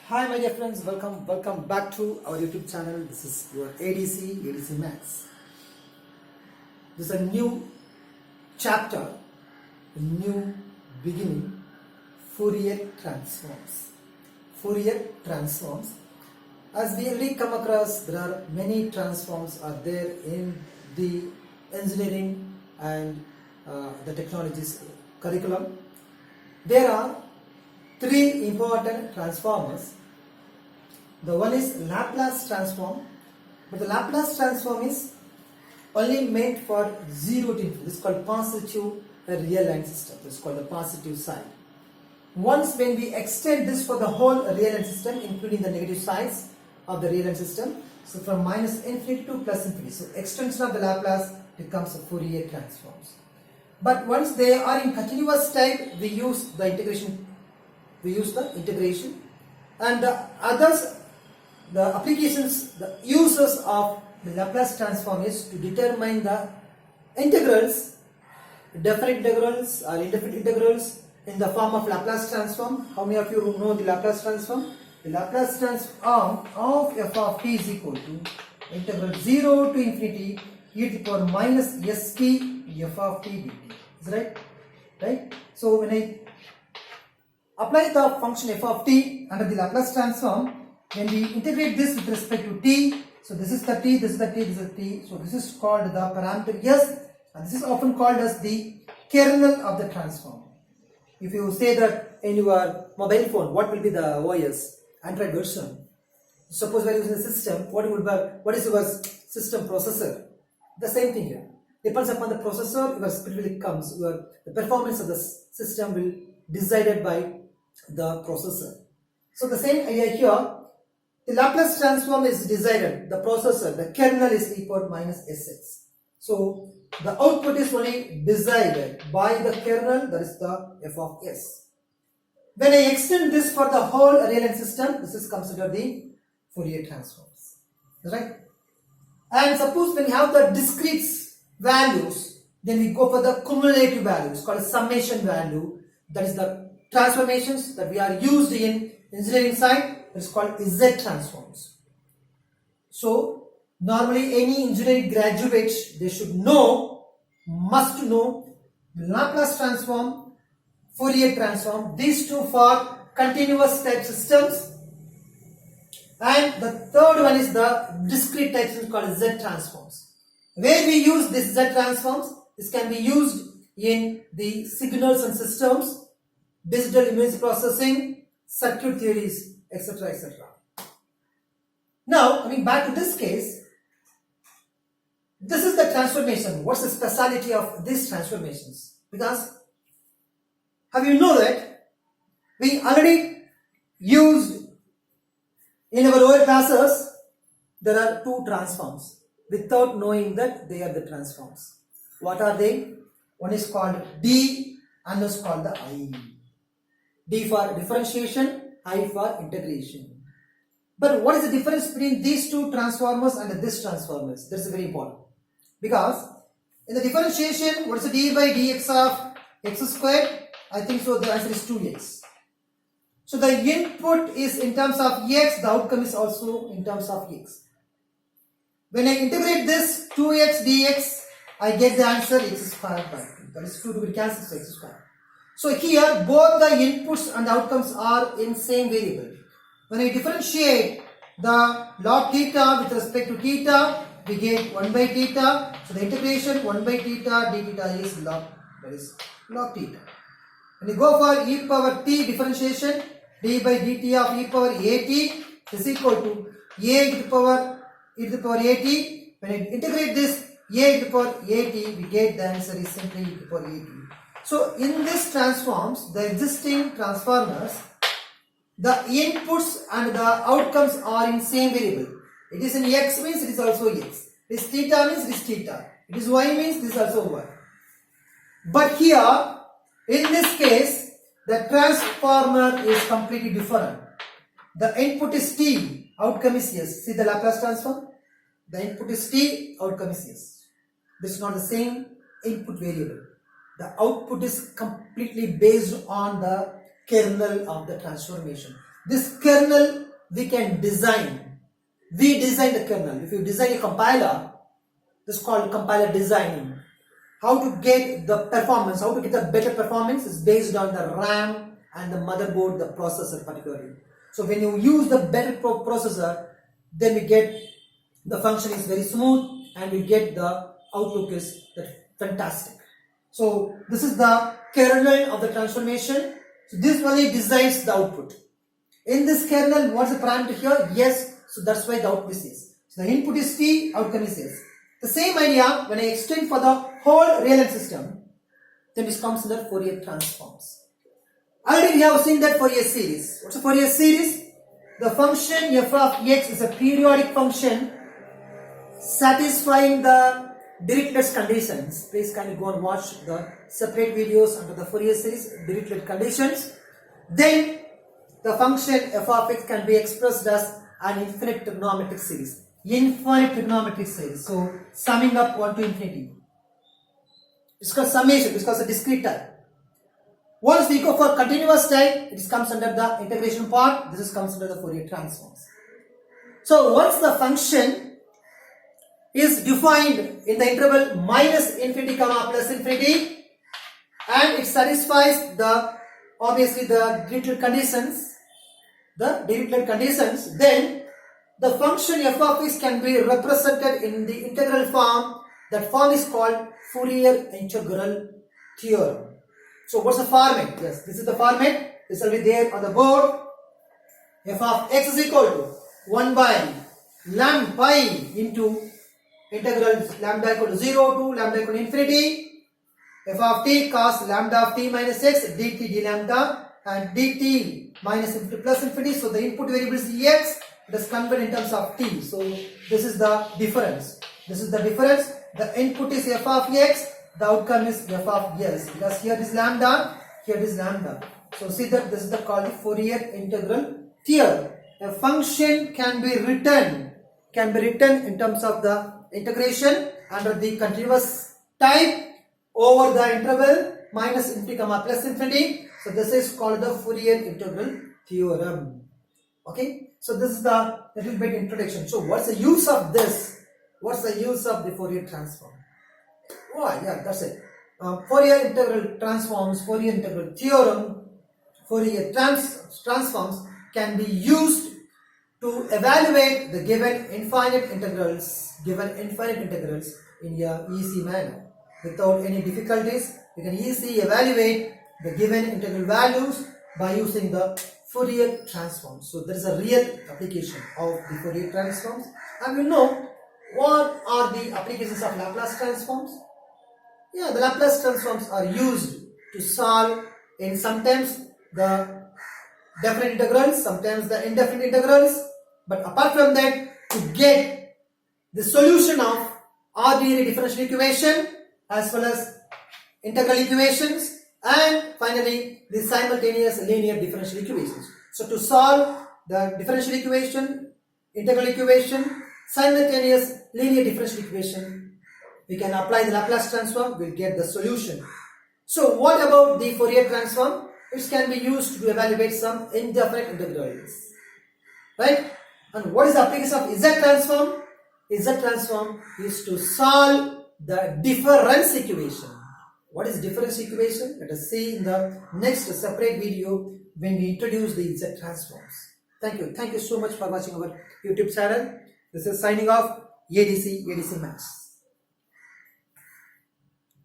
Hi my dear friends, welcome back to our YouTube channel. This is your ADC Maths. This is a new chapter, a new beginning, Fourier transforms. Fourier transforms. As we already come across, there are many transforms are there in the engineering and the technologies curriculum. There are three important transformers. The one is Laplace transform, but the Laplace transform is only meant for 0 to infinity. This is called positive real line system. This is called the positive side. Once when we extend this for the whole real line system, including the negative sides of the real line system, so from minus infinity to plus infinity. So extension of the Laplace becomes a Fourier transforms. But once they are in continuous type, we use the integration. And the others, the applications, the uses of the Laplace transform is to determine the integrals, definite integrals or indefinite integrals in the form of Laplace transform. How many of you know the Laplace transform? The Laplace transform of f of t is equal to integral 0 to infinity e to the power minus st f of t dt. Is right? So when I apply the function f of t under the Laplace transform, when we integrate this with respect to t, so this is the t, this is the t, this is the t, so this is called the parameter s, and this is often called as the kernel of the transform. If you say that in your mobile phone, what will be the OS, Android version? Suppose we are using a system, what is your system processor? The same thing here. Depends upon the processor, your speed will comes, the performance of the system will decided by the processor. So the same idea here, the Laplace transform is decided, the processor, the kernel is equal minus Sx. So the output is only decided by the kernel, that is the f of s. When I extend this for the whole real line system, this is considered the Fourier transforms. Right? And suppose when you have the discrete values, then we go for the cumulative values called a summation value. That is the transformations that we are used in engineering side. It's called Z transforms. So normally any engineering graduates, they should know, must know Laplace transform, Fourier transform, these two for continuous type systems, and the third one is the discrete type system called Z transforms. Where we use this Z transforms, this can be used in the signals and systems, digital image processing, circuit theories, etc. etc. Now, coming back to this case, this is the transformation. What's the speciality of these transformations? Because, have you know that we already used in our lower classes, there are two transforms without knowing that they are the transforms. What are they? One is called D and is called the I. D for differentiation, I for integration. But what is the difference between these two transformers and this transformers? That's very important. Because in the differentiation, what is the d by dx of x squared? I think so the answer is 2x. So the input is in terms of x, the outcome is also in terms of x. When I integrate this 2x dx, I get the answer x squared by 2. That is 2 to be cancelled, so x squared. So here both the inputs and outcomes are in same variable. When I differentiate the log theta with respect to theta, we get 1 by theta. So the integration 1 by theta d theta is log, that is log theta. When you go for e power t differentiation, d by dt of e power at is equal to a to the power at. When I integrate this a to the power at, we get the answer is simply e to the power at. So in this transforms, the existing transformers, the inputs and the outcomes are in same variable. It is in x means it is also x. It is theta means it is theta. It is y means this is also y. But here, in this case, the transformer is completely different. The input is t, outcome is yes. See the Laplace transform? The input is t, outcome is yes. This is not the same input variable. The output is completely based on the kernel of the transformation. this kernel we can design. We design the kernel. If you design a compiler, this is called compiler designing. How to get the performance, how to get the better performance is based on the RAM and the motherboard, the processor particularly. So when you use the better processor, then we get the function is very smooth and we get the outlook is fantastic. So this is the kernel of the transformation. So this only decides the output. In this kernel, what's the parameter here? Yes, so that's why the output is this. So the input is T, outcome is yes. The same idea when I extend for the whole real-time system, then this comes under Fourier transforms. Already we have seen that Fourier series. What's a Fourier series? The function f of x is a periodic function satisfying the Dirichlet's conditions. Please kindly go and watch the separate videos under the Fourier series, Dirichlet conditions. Then the function f of x can be expressed as an infinite trigonometric series. Infinite trigonometric series. So summing up 1 to infinity. It's called summation. It's called a discrete type. Once we go for continuous type, it comes under the integration part. This comes under the Fourier transforms. So once the function is defined in the interval minus infinity comma plus infinity, and it satisfies the obviously the Dirichlet conditions, then the function f of x can be represented in the integral form. That form is called Fourier integral theorem. So what's the format? Yes, this is the format. This will be there on the board. F of x is equal to 1 by lambda pi into integral lambda equal to 0 to lambda equal to infinity. F of t cos lambda of t minus x dt d lambda and dt minus infinity plus infinity. So the input variable is x. It is converted in terms of t. So this is the difference. This is the difference. The input is f of x. The outcome is f of s. Because here is lambda. Here is lambda. So see that this is the called Fourier integral theorem. A function can be written in terms of the integration under the continuous type over the interval minus infinity comma plus infinity. So this is called the Fourier integral theorem. Okay. So this is the little bit introduction. So what's the use of this? What's the use of the Fourier transform? Oh yeah, that's it. Fourier integral transforms, Fourier integral theorem, Fourier transforms can be used to evaluate the given infinite integrals in a easy manner. Without any difficulties, you can easily evaluate the given integral values by using the Fourier transforms. So there is a real application of the Fourier transforms. And we know what are the applications of Laplace transforms. Yeah, the Laplace transforms are used to solve in sometimes the definite integrals, sometimes the indefinite integrals. But apart from that, to get the solution of ordinary differential equation as well as integral equations, and finally the simultaneous linear differential equations. So to solve the differential equation, integral equation, simultaneous linear differential equation, we can apply the Laplace transform, we'll get the solution. So what about the Fourier transform? It can be used to evaluate some indefinite integrals, right? And what is the application of Z transform? Z transform is to solve the difference equation. What is difference equation? Let us see in the next separate video when we introduce the Z transforms. Thank you. Thank you so much for watching our YouTube channel. This is signing off, ADC Max.